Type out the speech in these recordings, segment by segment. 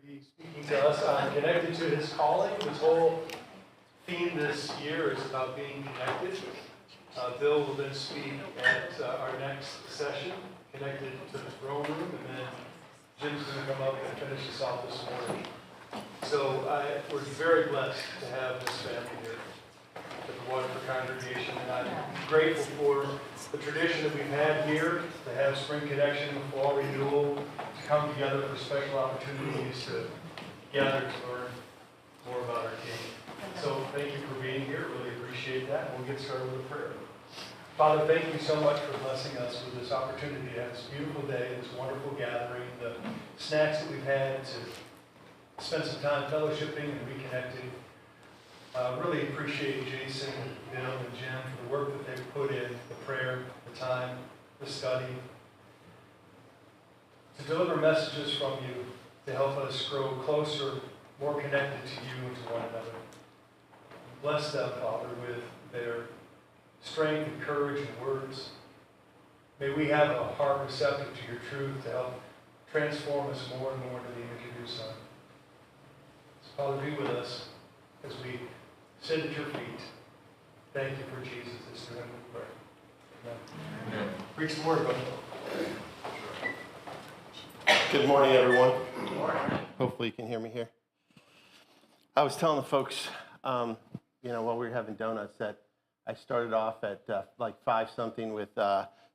be speaking to us on Connected to His Calling. This whole theme this year is about being connected. Bill will then speak at our next session, Connected to the Throne Room, and then Jim's going to come up and finish us off this morning. So we're very blessed to have this family here at the Waterford Congregation, and I'm grateful for the tradition that we've had here to have Spring Connection, Fall Renewal, to come together for special opportunities to gather to learn more about our King. So thank you for being here. Really appreciate that. We'll get started with a prayer. Father, thank you so much for blessing us with this opportunity to have this beautiful day, this wonderful gathering, the snacks that we've had to spend some time fellowshipping and reconnecting. Really appreciate Jason, Bill, and Jim for the work that they've put in, the prayer, the time, the study, to deliver messages from you to help us grow closer, more connected to you and to one another. Bless them, Father, with their strength and courage and words. May we have a heart receptive to your truth to help transform us more and more to the image of your Son. So, Father, be with us as we sit at your feet. Thank you for Jesus. It's through him we pray. Amen. Preach the word, buddy. Good morning, everyone. Good morning. Hopefully you can hear me here. I was telling the folks, while we were having donuts, that I started off at like 5-something with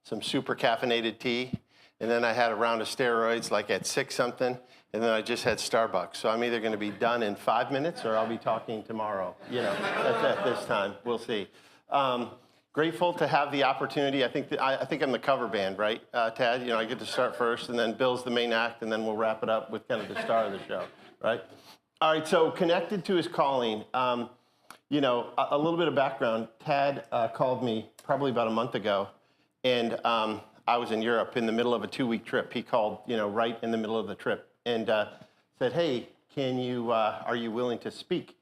some super caffeinated tea, and then I had a round of steroids like at 6-something, and then I just had Starbucks. So I'm either going to be done in 5 minutes or I'll be talking tomorrow. At this time, we'll see. Grateful to have the opportunity. I think I'm the cover band, right, Tad? I get to start first, and then Bill's the main act, and then we'll wrap it up with kind of the star of the show, right? All right. So connected to his calling. A little bit of background. Tad called me probably about a month ago, and I was in Europe in the middle of a 2-week trip. He called, right in the middle of the trip, and said, "Hey, are you willing to speak,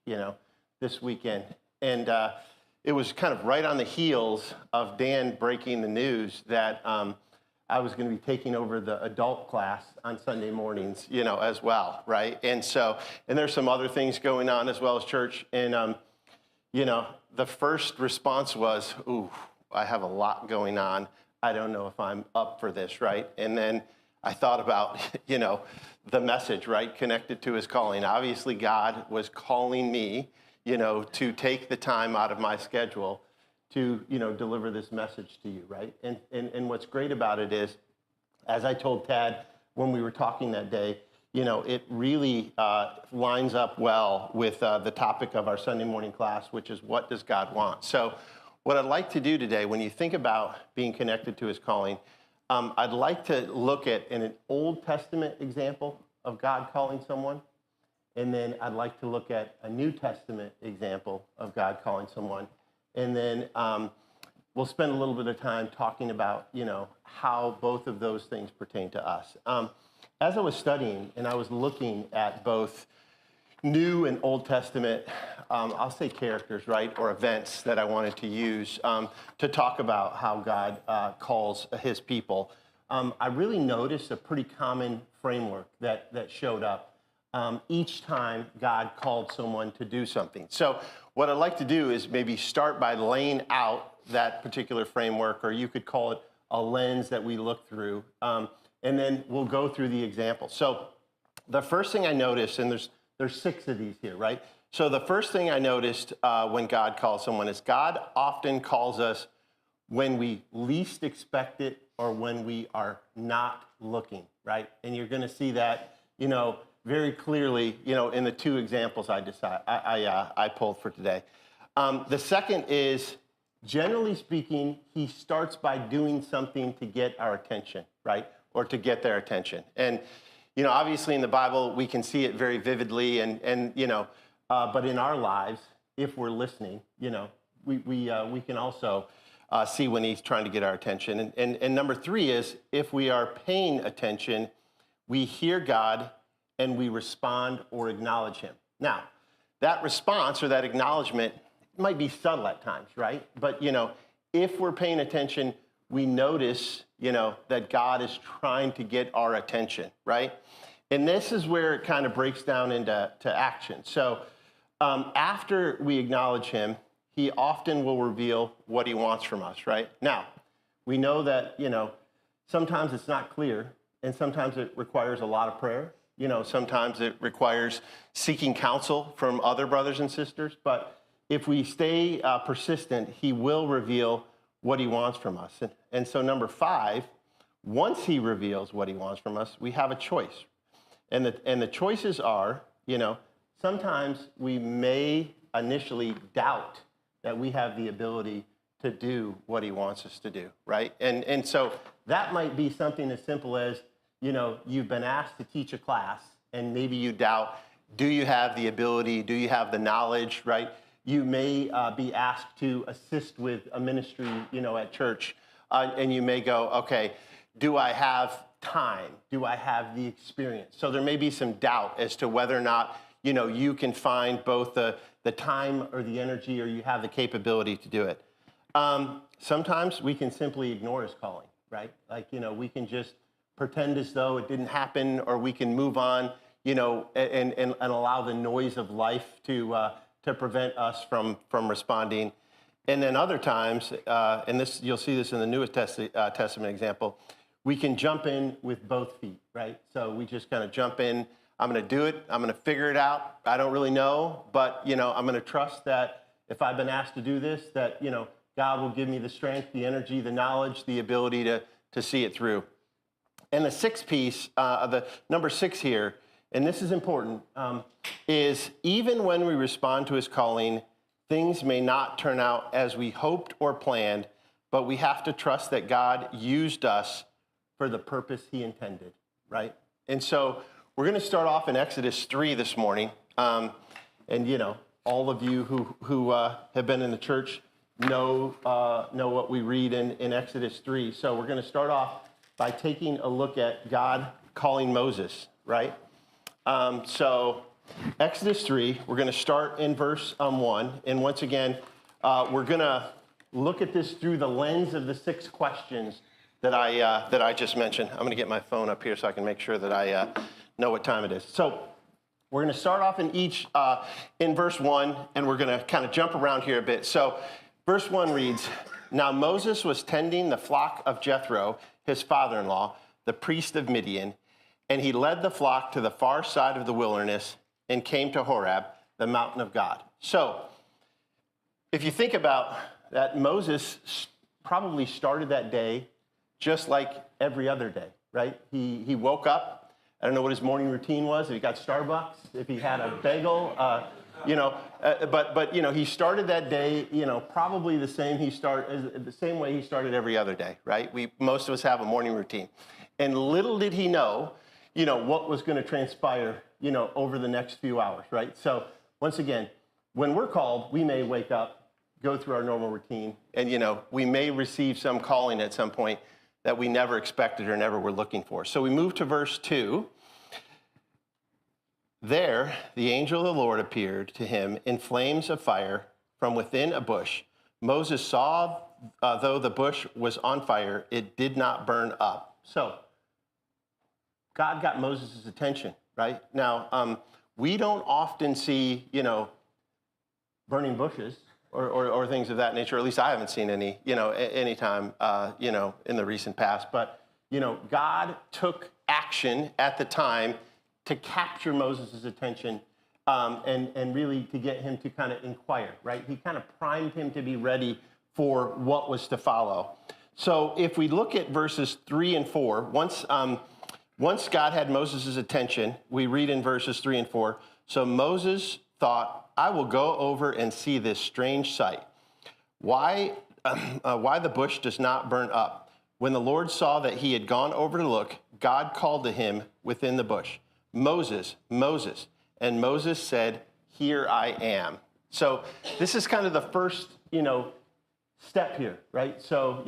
this weekend?" And it was kind of right on the heels of Dan breaking the news that I was going to be taking over the adult class on Sunday mornings, as well, right? And there's some other things going on as well as church, and the first response was, "Ooh, I have a lot going on. I don't know if I'm up for this," right? And then I thought about, the message, right, connected to his calling. Obviously, God was calling me, to take the time out of my schedule to, deliver this message to you, right? And what's great about it is, as I told Tad when we were talking that day, it really lines up well with the topic of our Sunday morning class, which is, what does God want? So what I'd like to do today, when you think about being connected to his calling, I'd like to look at an Old Testament example of God calling someone, and then I'd like to look at a New Testament example of God calling someone, and then we'll spend a little bit of time talking about, how both of those things pertain to us. As I was studying and I was looking at both New and Old Testament, I'll say characters, right, or events that I wanted to use to talk about how God calls his people, I really noticed a pretty common framework that showed up each time God called someone to do something. So what I'd like to do is maybe start by laying out that particular framework, or you could call it a lens that we look through, and then we'll go through the examples. So the first thing I noticed, and there's 6 of these here, right? So the first thing I noticed when God calls someone is God often calls us when we least expect it or when we are not looking, right? And you're going to see that, very clearly, in the 2 examples I pulled for today. The second is, generally speaking, he starts by doing something to get our attention, right? Or to get their attention. And, obviously in the Bible, we can see it very vividly, but in our lives, if we're listening, we can also see when he's trying to get our attention. And number 3 is, if we are paying attention, we hear God and we respond or acknowledge him. Now, that response or that acknowledgement might be subtle at times, right? But, if we're paying attention, we notice, that God is trying to get our attention, right? And this is where it kind of breaks down into action. So after we acknowledge him, he often will reveal what he wants from us, right? Now, we know that, sometimes it's not clear, and sometimes it requires a lot of prayer. Sometimes it requires seeking counsel from other brothers and sisters. But if we stay persistent, he will reveal what he wants from us. And so number 5, once he reveals what he wants from us, we have a choice. And the choices are, sometimes we may initially doubt that we have the ability to do what he wants us to do, right? And so that might be something as simple as, you've been asked to teach a class, and maybe you doubt, do you have the ability? Do you have the knowledge, right? You may be asked to assist with a ministry, at church, and you may go, okay, do I have time? Do I have the experience? So there may be some doubt as to whether or not, you can find both the time or the energy, or you have the capability to do it. Sometimes we can simply ignore his calling, right? Like, we can just pretend as though it didn't happen, or we can move on, and allow the noise of life to prevent us from responding. And then other times, and this you'll see this in the Newest Testament example, we can jump in with both feet, right? So we just kind of jump in. I'm going to do it. I'm going to figure it out. I don't really know, but, I'm going to trust that if I've been asked to do this, that, God will give me the strength, the energy, the knowledge, the ability to see it through. And the 6th piece, the number 6 here, and this is important, is even when we respond to his calling, things may not turn out as we hoped or planned, but we have to trust that God used us for the purpose he intended, right? And so we're going to start off in Exodus 3 this morning. And, all of you who have been in the church know what we read in Exodus 3. So we're going to start off by taking a look at God calling Moses, right? So Exodus 3, we're going to start in verse 1. And once again, we're going to look at this through the lens of the 6 questions that I just mentioned. I'm going to get my phone up here so I can make sure that I know what time it is. So we're going to start off in verse 1, and we're going to kind of jump around here a bit. So verse 1 reads, "Now Moses was tending the flock of Jethro, his father-in-law, the priest of Midian, and he led the flock to the far side of the wilderness and came to Horeb, the mountain of God." So if you think about that, Moses probably started that day just like every other day, right? He woke up. I don't know what his morning routine was, if he got Starbucks, if he had a bagel, but he started that day, probably the same way he started every other day, right? Most of us have a morning routine. And little did he know, what was going to transpire, over the next few hours, right? So once again, when we're called, we may wake up, go through our normal routine, and, we may receive some calling at some point that we never expected or never were looking for. So we move to verse 2. "There, the angel of the Lord appeared to him in flames of fire from within a bush. Moses saw, though the bush was on fire, it did not burn up." So God got Moses' attention, right? Now, we don't often see, burning bushes or things of that nature. At least I haven't seen any, any time, in the recent past. But, God took action at the time to capture Moses' attention and really to get him to kind of inquire, right? He kind of primed him to be ready for what was to follow. So if we look at verses 3 and 4, once God had Moses' attention, we read in verses 3 and 4, "So Moses thought, I will go over and see this strange sight, why the bush does not burn up. When the Lord saw that he had gone over to look, God called to him within the bush, 'Moses, Moses.' And Moses said, 'Here I am.'" So this is kind of the first, step here, right? So,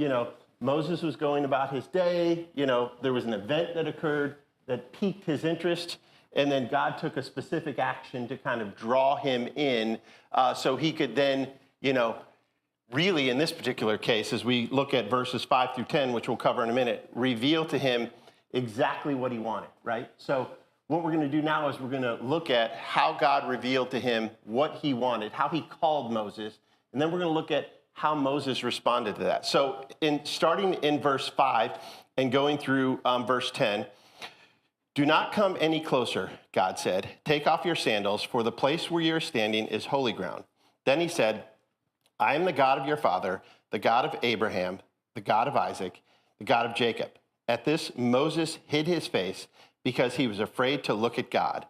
Moses was going about his day. There was an event that occurred that piqued his interest. And then God took a specific action to kind of draw him in so he could then, really in this particular case, as we look at verses 5 through 10, which we'll cover in a minute, reveal to him exactly what he wanted, right? So what we're going to do now is we're going to look at how God revealed to him what he wanted, how he called Moses, and then we're going to look at how Moses responded to that. So starting in verse 5 and going through verse 10, do not come any closer, God said. Take off your sandals, for the place where you are standing is holy ground. Then he said, I am the God of your father, the God of Abraham, the God of Isaac, the God of Jacob. At this, Moses hid his face because he was afraid to look at God.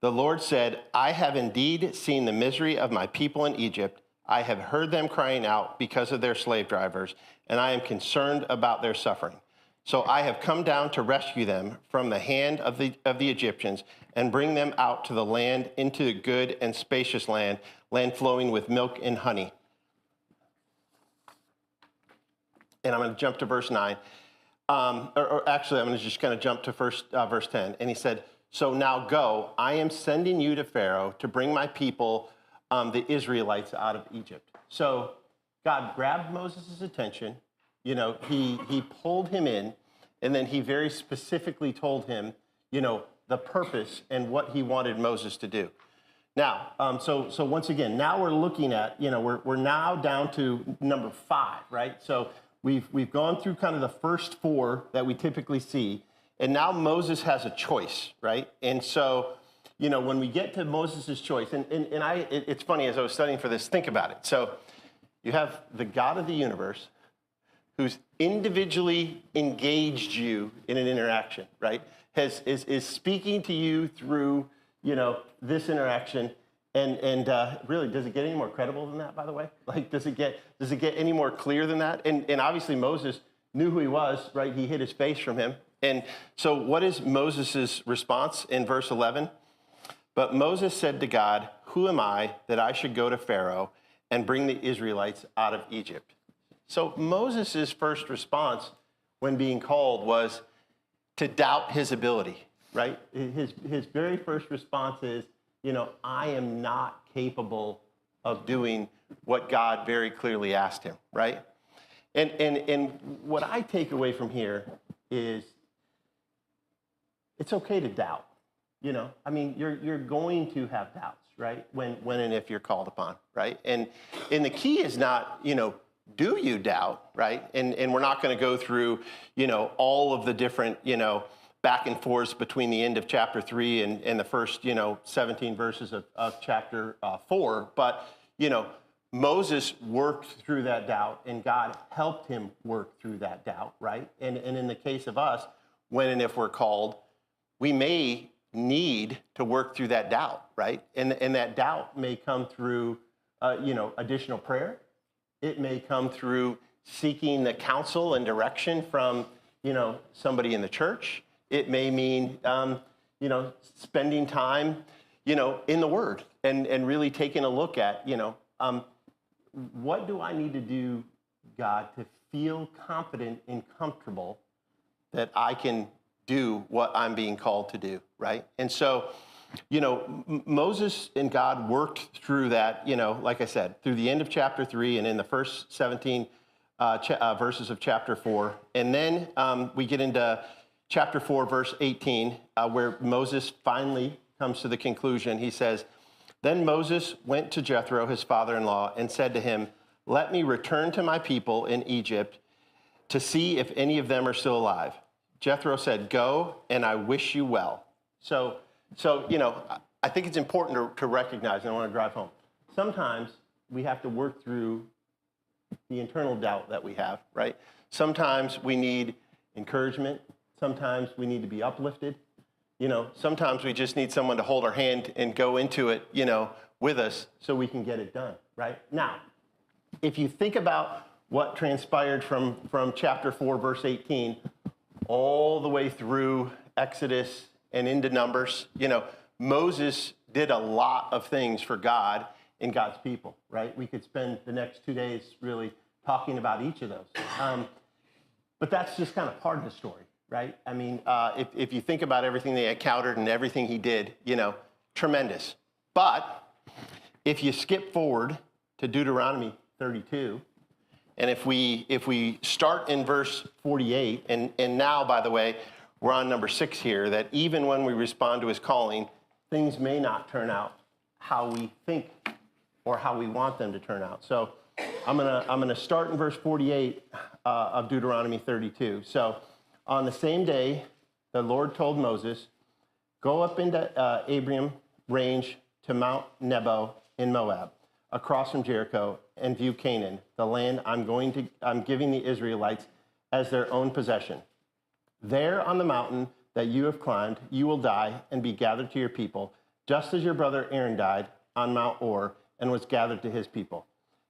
The Lord said, I have indeed seen the misery of my people in Egypt. I have heard them crying out because of their slave drivers, and I am concerned about their suffering. So I have come down to rescue them from the hand of the Egyptians and bring them out to the land, into a good and spacious land, land flowing with milk and honey. And I'm going to jump to verse 9. Actually, I'm going to just kind of jump to verse 10. And he said, so now go, I am sending you to Pharaoh to bring my people, the Israelites, out of Egypt. So God grabbed Moses' attention. You know, he pulled him in, and then he very specifically told him, you know, the purpose and what he wanted Moses to do. Now, so once again, now we're looking at, you know, we're now down to number 5, right? So we've gone through kind of the first 4 that we typically see, and now Moses has a choice, right? And so, you know, when we get to Moses' choice, it's funny, as I was studying for this, think about it. So you have the God of the universe who's individually engaged you in an interaction, right? Is speaking to you through, you know, this interaction. And really, does it get any more credible than that, by the way? Like, does it get any more clear than that? And obviously Moses knew who he was, right? He hid his face from him. And so what is Moses' response in verse 11? But Moses said to God, who am I that I should go to Pharaoh and bring the Israelites out of Egypt? So Moses' first response when being called was to doubt his ability, right? His very first response is, you know, I am not capable of doing what God very clearly asked him, right? And what I take away from here is it's okay to doubt, you know? I mean, you're going to have doubts, right? When and if you're called upon, right? And the key is not, you know, do you doubt, right? And we're not going to go through, you know, all of the different, you know, back and forth between the end of chapter 3 and the first, you know, 17 verses of chapter 4. But, you know, Moses worked through that doubt, and God helped him work through that doubt, right? And in the case of us, when and if we're called, we may need to work through that doubt, right? And that doubt may come through, you know, additional prayer. It may come through seeking the counsel and direction from, you know, somebody in the church. It may mean, you know, spending time, you know, in the Word and really taking a look at, you know, what do I need to do, God, to feel confident and comfortable that I can do what I'm being called to do, right? And so, you know, Moses and God worked through that, you know, like I said, through the end of chapter 3 and in the first 17 verses of chapter 4. And then we get into chapter 4, verse 18, where Moses finally comes to the conclusion. He says, then Moses went to Jethro, his father-in-law, and said to him, let me return to my people in Egypt to see if any of them are still alive. Jethro said, go, and I wish you well. So, you know, I think it's important to recognize, and I want to drive home, sometimes we have to work through the internal doubt that we have, right? Sometimes we need encouragement. Sometimes we need to be uplifted. You know, sometimes we just need someone to hold our hand and go into it, you know, with us so we can get it done, right? Now, if you think about what transpired from chapter 4, verse 18, all the way through Exodus and into Numbers, you know, Moses did a lot of things for God and God's people, right? We could spend the next 2 days really talking about each of those. But that's just kind of part of the story, right? I mean, if you think about everything they encountered and everything he did, you know, tremendous. But if you skip forward to Deuteronomy 32, and if we start in verse 48, and now, by the way, we're on number 6 here, that even when we respond to his calling, things may not turn out how we think or how we want them to turn out. So I'm gonna start in verse 48 of Deuteronomy 32. So on the same day, the Lord told Moses, go up into Abraham range to Mount Nebo in Moab, across from Jericho, and view Canaan, the land I'm giving the Israelites as their own possession. There on the mountain that you have climbed, you will die and be gathered to your people, just as your brother Aaron died on Mount Or and was gathered to his people.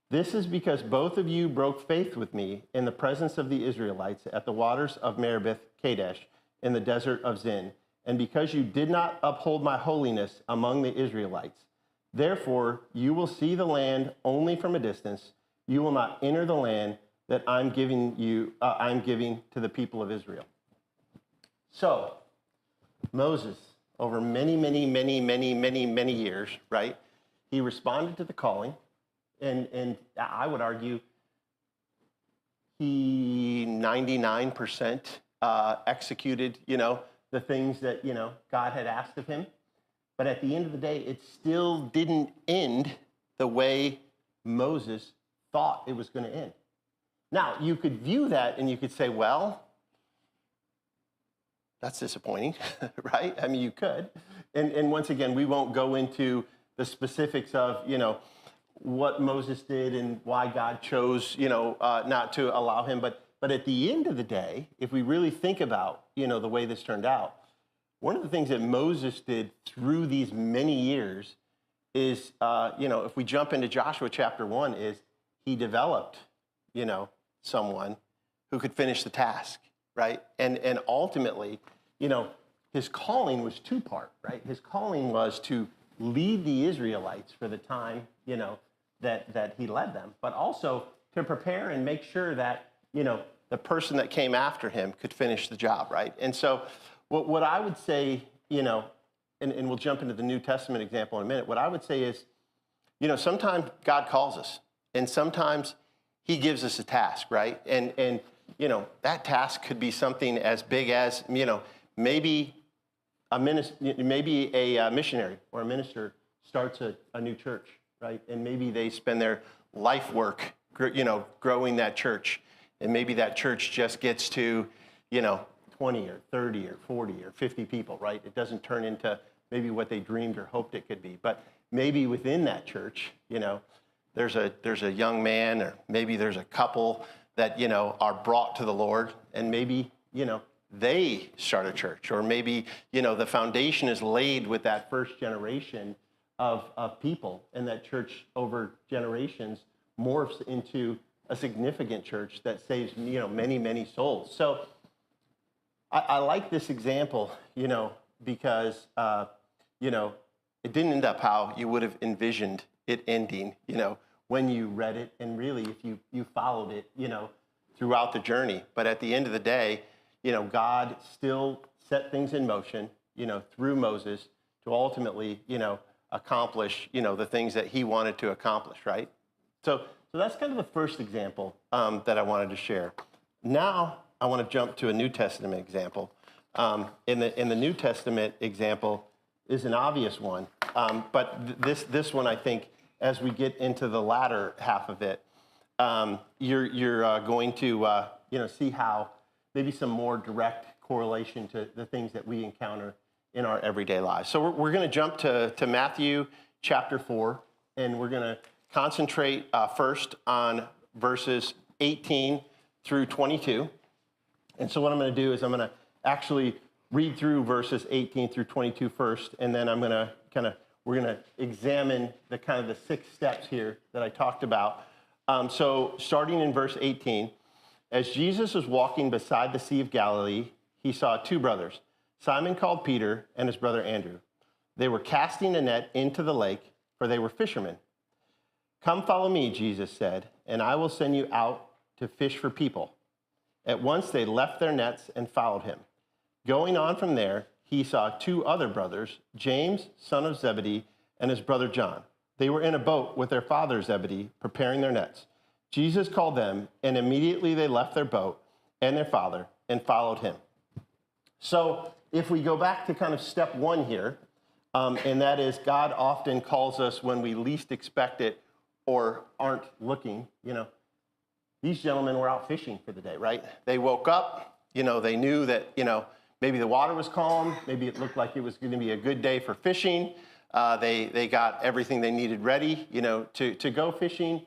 This is because both of you broke faith with me in the presence of the Israelites at the waters of Meribah Kadesh in the desert of Zin, and because you did not uphold my holiness among the Israelites. Therefore, you will see the land only from a distance. You will not enter the land that I'm giving to the people of Israel. So, Moses, over many years, right? He responded to the calling, and I would argue he 99% executed, the things that, God had asked of him. But at the end of the day, it still didn't end the way Moses thought it was going to end. Now, you could view that and you could say, well, that's disappointing, right? I mean, you could. And once again, we won't go into the specifics of, what Moses did and why God chose, not to allow him. But at the end of the day, if we really think about, the way this turned out, one of the things that Moses did through these many years is, if we jump into Joshua chapter 1, is he developed, someone who could finish the task, right? And ultimately, his calling was two-part, right? His calling was to lead the Israelites for the time, that he led them, but also to prepare and make sure that, the person that came after him could finish the job, right? And so what I would say, and we'll jump into the New Testament example in a minute, what I would say is, sometimes God calls us, and sometimes he gives us a task, right? And that task could be something as big as, maybe a missionary or a minister starts a new church, right? And maybe they spend their life work, growing that church. And maybe that church just gets to, 20 or 30 or 40 or 50 people, right? It doesn't turn into maybe what they dreamed or hoped it could be. But maybe within that church, there's a young man, or maybe there's a couple that, are brought to the Lord, and maybe, they start a church, or maybe, the foundation is laid with that first generation of people, and that church over generations morphs into a significant church that saves, many souls. So I like this example, because, it didn't end up how you would have envisioned it ending, when you read it, and really if you followed it, throughout the journey. But at the end of the day, God still set things in motion, through Moses to ultimately, accomplish, the things that he wanted to accomplish, right? So that's kind of the first example that I wanted to share. Now I want to jump to a New Testament example. In the New Testament example is an obvious one, but this one I think, as we get into the latter half of it, you're going to see how maybe some more direct correlation to the things that we encounter in our everyday lives. So we're going to jump to Matthew chapter 4, and we're going to concentrate first on verses 18 through 22. And so what I'm going to do is I'm going to actually read through verses 18 through 22 first, and then I'm going to we're going to examine the 6 steps here that I talked about. So starting in verse 18, as Jesus was walking beside the Sea of Galilee, he saw 2 brothers, Simon called Peter and his brother Andrew. They were casting a net into the lake, for they were fishermen. Come follow me, Jesus said, and I will send you out to fish for people. At once they left their nets and followed him. Going on from there, he saw 2 other brothers, James, son of Zebedee, and his brother John. They were in a boat with their father Zebedee, preparing their nets. Jesus called them, and immediately they left their boat and their father and followed him. So if we go back to kind of step one here, and that is God often calls us when we least expect it or aren't looking. These gentlemen were out fishing for the day, right? They woke up, they knew that, maybe the water was calm, maybe it looked like it was going to be a good day for fishing. They got everything they needed ready, to go fishing.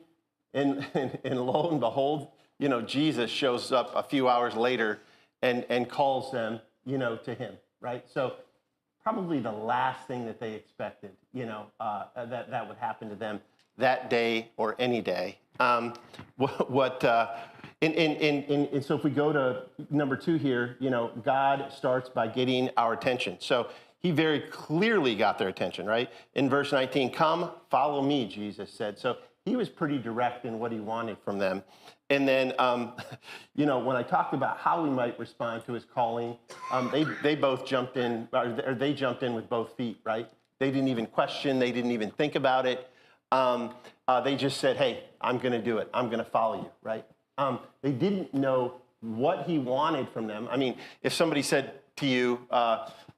And lo and behold, Jesus shows up a few hours later and calls them, to him, right? So probably the last thing that they expected, that would happen to them that day or any day. And so if we go to number 2 here, God starts by getting our attention. So he very clearly got their attention, right? In verse 19, come, follow me, Jesus said. So he was pretty direct in what he wanted from them. And then, when I talked about how we might respond to his calling, they both jumped in, or they jumped in with both feet, right? They didn't even question. They didn't even think about it. They just said, hey, I'm going to do it. I'm going to follow you, right? They didn't know what he wanted from them. I mean, if somebody said to you,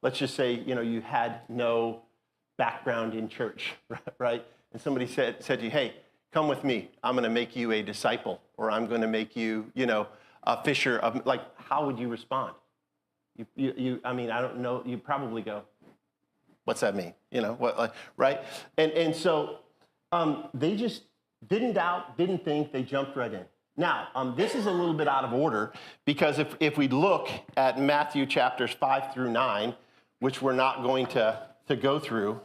let's just say, you had no background in church, right? And somebody said to you, hey, come with me. I'm going to make you a disciple, or I'm going to make you, a fisher of, like, how would you respond? I mean, I don't know. You probably go, what's that mean? Right? And so they just didn't doubt, didn't think, they jumped right in. Now, this is a little bit out of order, because if we look at Matthew chapters 5 through 9, which we're not going to go through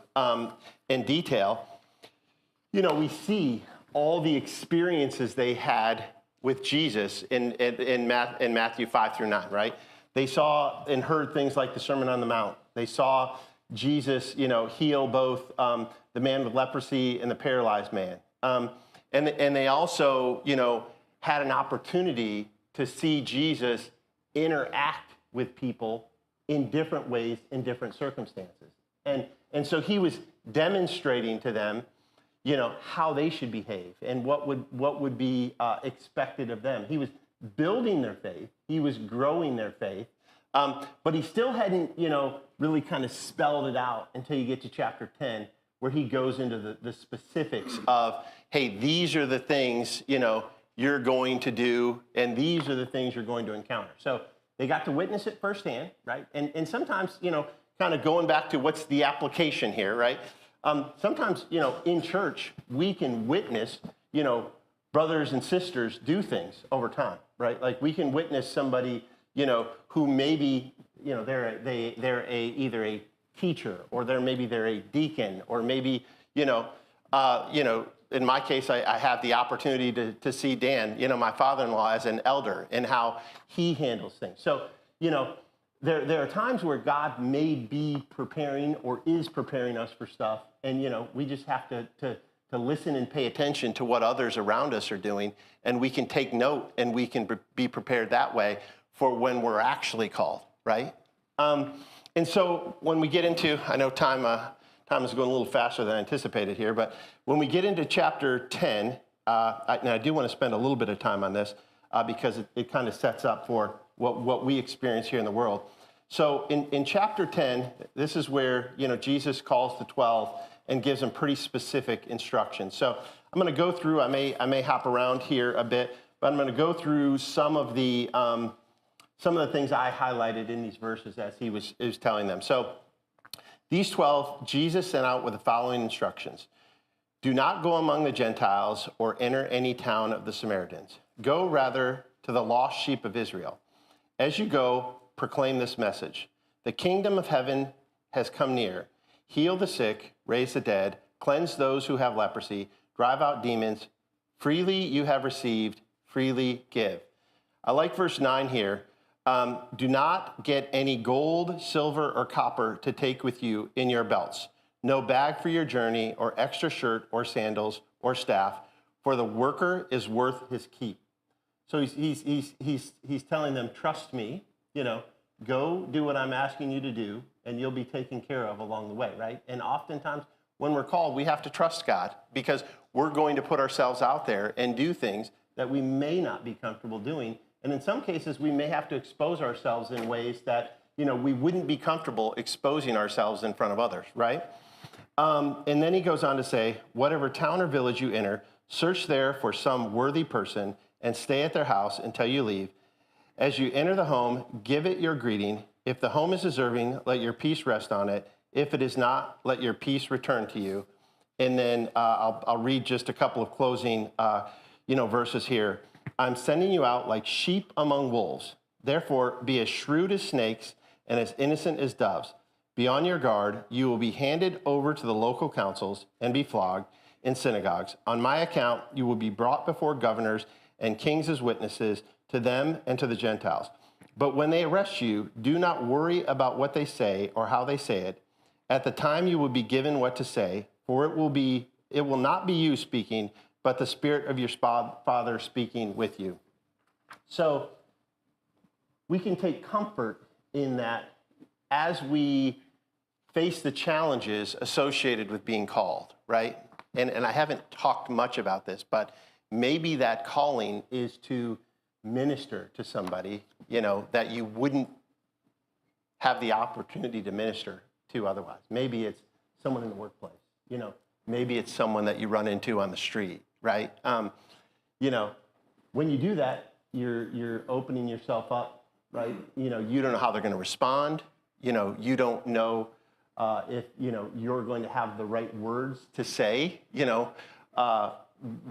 in detail, we see all the experiences they had with Jesus in Matthew 5 through 9, right? They saw and heard things like the Sermon on the Mount. They saw Jesus, heal both the man with leprosy and the paralyzed man. And they also, had an opportunity to see Jesus interact with people in different ways, in different circumstances. And so he was demonstrating to them, how they should behave and what would be expected of them. He was building their faith. He was growing their faith. But he still hadn't, really kind of spelled it out until you get to chapter 10, where he goes into the specifics of, hey, these are the things, you're going to do, and these are the things you're going to encounter. So they got to witness it firsthand, right? And sometimes, kind of going back to what's the application here, right? Sometimes, in church, we can witness, brothers and sisters do things over time, right? Like we can witness somebody, who maybe, they're either a teacher, or they're a deacon, or maybe, in my case, I have the opportunity to see Dan, my father-in-law, as an elder, and how he handles things. So, there are times where God may be preparing or is preparing us for stuff, and, we just have to listen and pay attention to what others around us are doing, and we can take note, and we can be prepared that way for when we're actually called, right? And so when we get into, I know time is going a little faster than I anticipated here, but when we get into chapter 10, and I do want to spend a little bit of time on this because it kind of sets up for what we experience here in the world. So in chapter 10, this is where, Jesus calls the 12 and gives them pretty specific instructions. So I'm going to go through, I may hop around here a bit, but I'm going to go through some of the things I highlighted in these verses as he was telling them. So these 12, Jesus sent out with the following instructions. Do not go among the Gentiles or enter any town of the Samaritans. Go rather to the lost sheep of Israel. As you go, proclaim this message. The kingdom of heaven has come near. Heal the sick, raise the dead, cleanse those who have leprosy, drive out demons. Freely you have received, freely give. I like verse 9 here. Do not get any gold, silver, or copper to take with you in your belts. No bag for your journey, or extra shirt, or sandals, or staff, for the worker is worth his keep. So he's telling them, trust me, go do what I'm asking you to do, and you'll be taken care of along the way, right? And oftentimes when we're called, we have to trust God, because we're going to put ourselves out there and do things that we may not be comfortable doing. And in some cases, we may have to expose ourselves in ways that, we wouldn't be comfortable exposing ourselves in front of others, right? And then he goes on to say, whatever town or village you enter, search there for some worthy person and stay at their house until you leave. As you enter the home, give it your greeting. If the home is deserving, let your peace rest on it. If it is not, let your peace return to you. And then I'll read just a couple of closing verses here. I'm sending you out like sheep among wolves. Therefore, be as shrewd as snakes and as innocent as doves. Be on your guard. You will be handed over to the local councils and be flogged in synagogues. On my account, you will be brought before governors and kings as witnesses to them and to the Gentiles. But when they arrest you, do not worry about what they say or how they say it. At the time you will be given what to say, for it will not be you speaking, but the Spirit of your Father speaking with you. So we can take comfort in that as we face the challenges associated with being called, right? And I haven't talked much about this, but maybe that calling is to minister to somebody, that you wouldn't have the opportunity to minister to otherwise. Maybe it's someone in the workplace, maybe it's someone that you run into on the street, right? When you do that, you're opening yourself up, right? You don't know how they're going to respond. You don't know if, you're going to have the right words to say,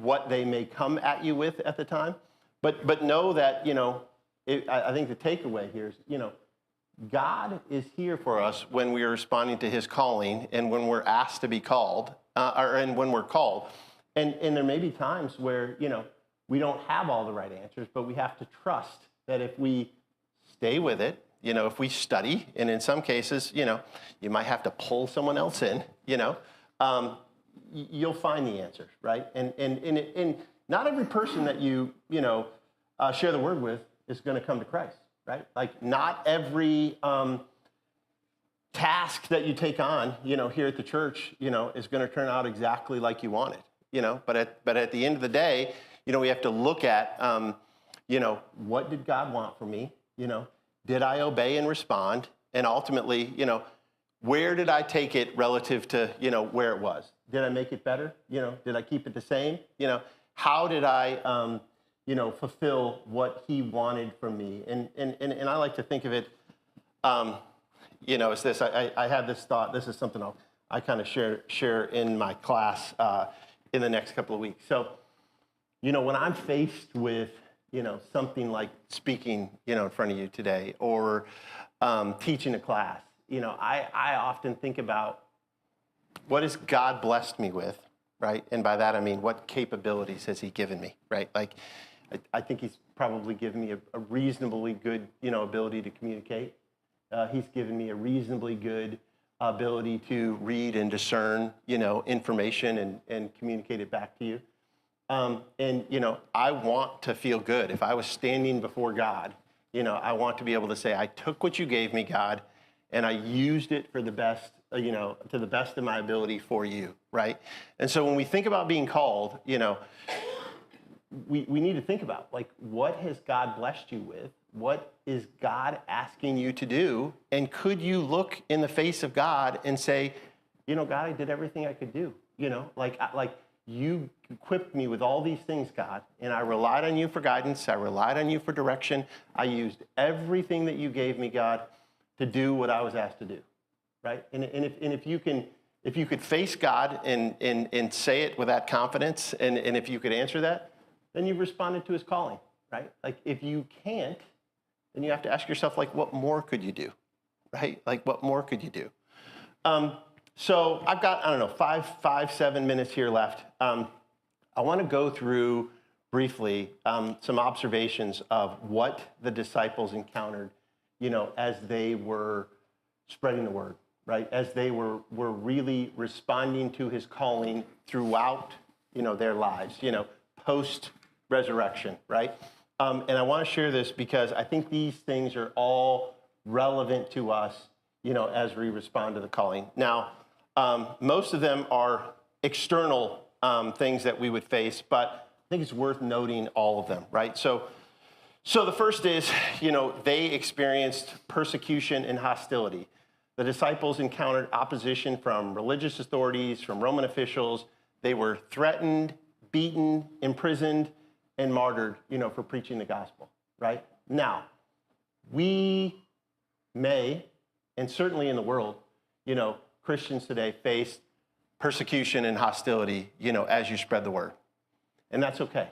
what they may come at you with at the time. But know that, I think the takeaway here is, God is here for us when we are responding to his calling and when we're asked to be called, and when we're called. And there may be times where, we don't have all the right answers, but we have to trust that if we stay with it, if we study, and in some cases, you might have to pull someone else in, you'll find the answers, right? And not every person that you share the word with is going to come to Christ, right? Like not every task that you take on, here at the church, is going to turn out exactly like you want it, But at the end of the day, we have to look at, what did God want from me? Did I obey and respond? And ultimately, where did I take it relative to, where it was? Did I make it better? Did I keep it the same? How did I, fulfill what he wanted from me? And I like to think of it, as this. I had this thought. This is something I kind of share in my class in the next couple of weeks. So, when I'm faced with, something like speaking, in front of you today or teaching a class, I often think about what has God blessed me with, right? And by that, I mean, what capabilities has he given me, right? Like, I think he's probably given me a reasonably good, ability to communicate. He's given me a reasonably good ability to read and discern, information and communicate it back to you. I want to feel good. If I was standing before God, I want to be able to say, I took what you gave me, God, and I used it for the best, to the best of my ability for you, right? And so when we think about being called, we need to think about, like, what has God blessed you with? What is God asking you to do? And could you look in the face of God and say, God, I did everything I could do, like you equipped me with all these things, God, and I relied on you for guidance. I relied on you for direction. I used everything that you gave me, God, to do what I was asked to do, right? And if you could face God and say it with that confidence, and if you could answer that, then you've responded to his calling, right? Like if you can't, then you have to ask yourself, like, what more could you do, right? Like, what more could you do? So I've got, 7 minutes here left. I want to go through briefly some observations of what the disciples encountered, as they were spreading the word, right? As they were really responding to his calling throughout, their lives, post-resurrection, right? And I want to share this because I think these things are all relevant to us, as we respond to the calling. Now, most of them are external things that we would face, but I think it's worth noting all of them, right? So, So the first is, they experienced persecution and hostility. The disciples encountered opposition from religious authorities, from Roman officials. They were threatened, beaten, imprisoned, and martyred, for preaching the gospel, right? Now, we may, and certainly in the world, Christians today face persecution and hostility, as you spread the word. And that's okay.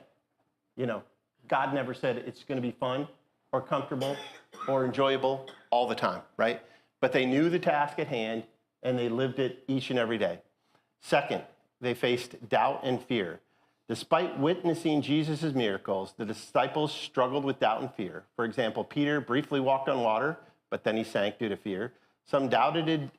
God never said it's going to be fun or comfortable or enjoyable all the time, right? But they knew the task at hand, and they lived it each and every day. Second, they faced doubt and fear. Despite witnessing Jesus' miracles, the disciples struggled with doubt and fear. For example, Peter briefly walked on water, but then he sank due to fear. Some doubted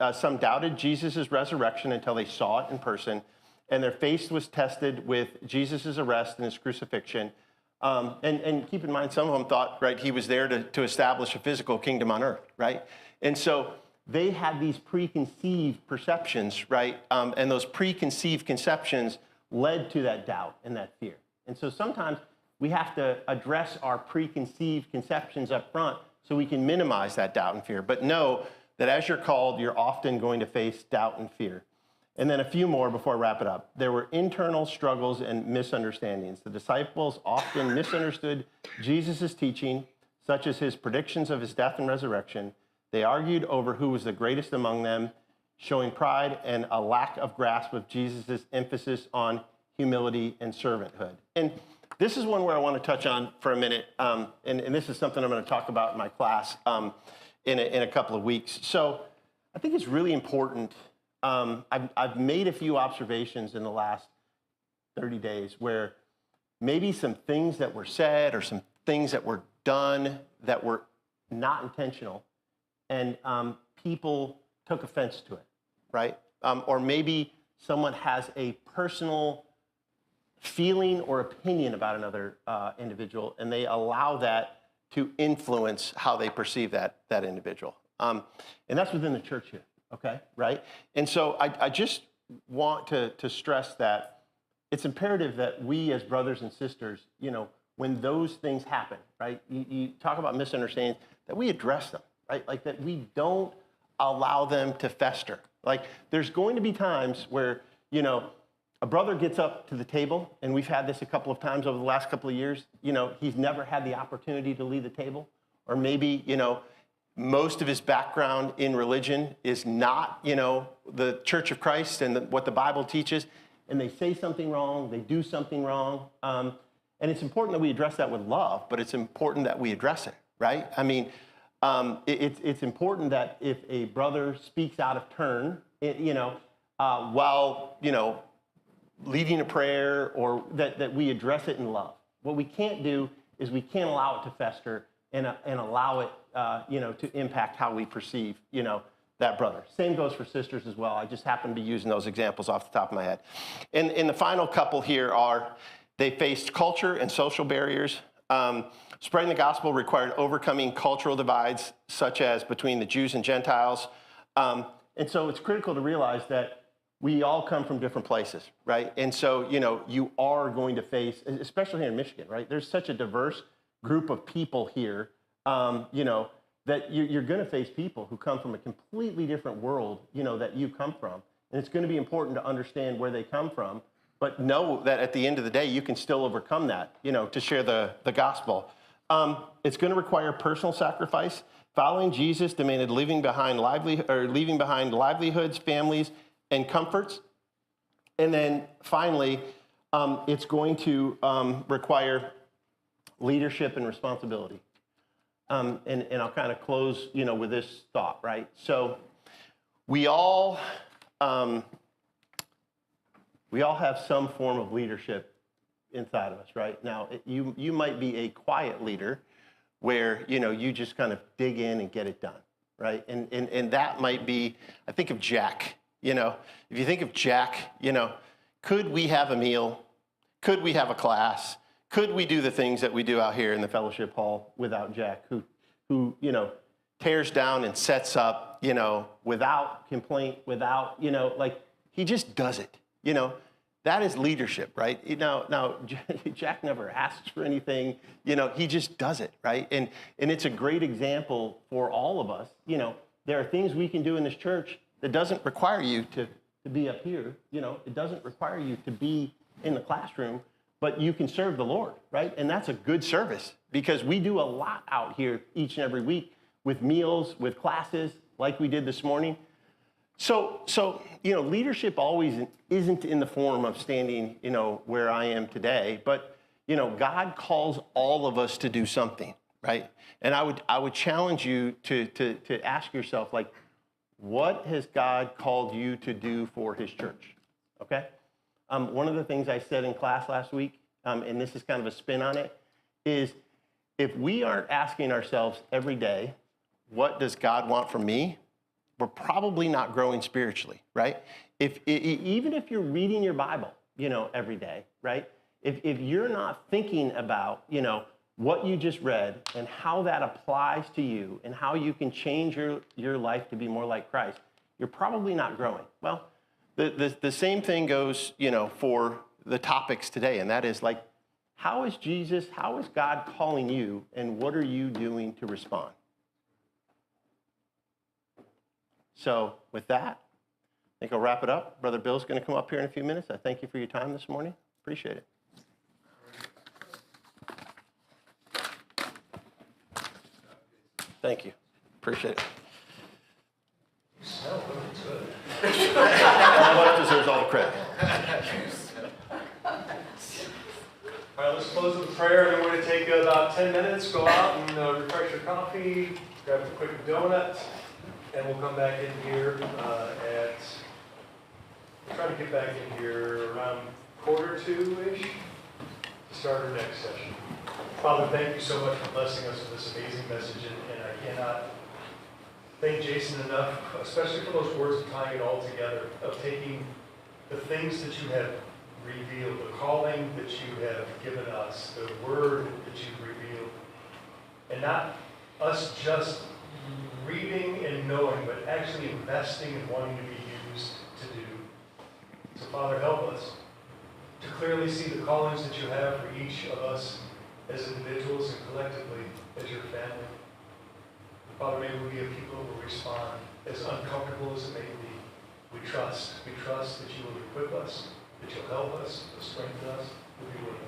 Jesus' resurrection until they saw it in person, and their faith was tested with Jesus' arrest and his crucifixion. And keep in mind, some of them thought, right, he was there to establish a physical kingdom on earth, right? And so they had these preconceived perceptions, right? And those preconceived conceptions led to that doubt and that fear. And so sometimes we have to address our preconceived conceptions up front so we can minimize that doubt and fear. But know that as you're called, you're often going to face doubt and fear. And then a few more before I wrap it up. There were internal struggles and misunderstandings. The disciples often misunderstood Jesus' teaching, such as his predictions of his death and resurrection. They argued over who was the greatest among them, showing pride and a lack of grasp of Jesus' emphasis on humility and servanthood. And this is one where I want to touch on for a minute, and this is something I'm going to talk about in my class in a couple of weeks. So I think it's really important. I've made a few observations in the last 30 days where maybe some things that were said or some things that were done that were not intentional, and people took offense to it, right? Or maybe someone has a personal feeling or opinion about another individual, and they allow that to influence how they perceive that individual. And that's within the church here, okay, right? And so I just want to stress that it's imperative that we as brothers and sisters, when those things happen, right? You talk about misunderstandings, that we address them, right? Like that we don't allow them to fester. Like there's going to be times where, a brother gets up to the table, and we've had this a couple of times over the last couple of years, he's never had the opportunity to lead the table, or maybe, most of his background in religion is not, the Church of Christ and what the Bible teaches, and they say something wrong, they do something wrong, and it's important that we address that with love, but it's important that we address it, right? I mean, it's important that if a brother speaks out of turn, while, leading a prayer, or that we address it in love. What we can't do is we can't allow it to fester and allow it, to impact how we perceive, that brother. Same goes for sisters as well. I just happen to be using those examples off the top of my head. And the final couple here are, they faced culture and social barriers. Spreading the gospel required overcoming cultural divides, such as between the Jews and Gentiles. And so it's critical to realize that we all come from different places, right? And so, you are going to face, especially here in Michigan, right? There's such a diverse group of people here, that you're going to face people who come from a completely different world, that you come from. And it's going to be important to understand where they come from, but know that at the end of the day, you can still overcome that, to share the gospel. It's going to require personal sacrifice. Following Jesus demanded leaving behind livelihoods, families, and comforts. And then finally, it's going to require leadership and responsibility. And I'll kind of close, with this thought, right? So we all have some form of leadership inside of us, right? Now, you might be a quiet leader where, you just kind of dig in and get it done, right? And that might be, I think of Jack. If you think of Jack, could we have a meal? Could we have a class? Could we do the things that we do out here in the fellowship hall without Jack, who tears down and sets up, without complaint, without, he just does it, That is leadership, right? Now, Jack never asks for anything. He just does it, right? And it's a great example for all of us. There are things we can do in this church that doesn't require you to be up here. It doesn't require you to be in the classroom, but you can serve the Lord, right? And that's a good service because we do a lot out here each and every week with meals, with classes, like we did this morning. So leadership always isn't in the form of standing, where I am today, but, God calls all of us to do something, right? And I would challenge you to ask yourself, like, what has God called you to do for his church, okay? One of the things I said in class last week, and this is kind of a spin on it, is if we aren't asking ourselves every day, what does God want from me? We're probably not growing spiritually, right? Even if you're reading your Bible, every day, right? If you're not thinking about, what you just read and how that applies to you and how you can change your life to be more like Christ, you're probably not growing. Well, the same thing goes, for the topics today, and that is like, how is God calling you, and what are you doing to respond? So with that, I think I'll wrap it up. Brother Bill's going to come up here in a few minutes. I thank you for your time this morning. Appreciate it. Thank you. Appreciate it. Smell really good. My wife deserves all the credit. All right, let's close with a prayer, and then we're going to take about 10 minutes, go out and refresh your coffee, grab a quick donut, and we'll come back in here we'll try to get back in here around 1:45-ish to start our next session. Father, thank you so much for blessing us with this amazing message, and I cannot thank Jason enough, especially for those words of tying it all together, of taking the things that you have revealed, the calling that you have given us, the word that you've revealed, and not us just reading and knowing, but actually investing and wanting to be used to do. So Father, help us to clearly see the callings that you have for each of us as individuals and collectively as your family. Father, may we be a people who will respond, as uncomfortable as it may be. We trust that you will equip us, that you'll help us, you'll strengthen us, you'll be with us.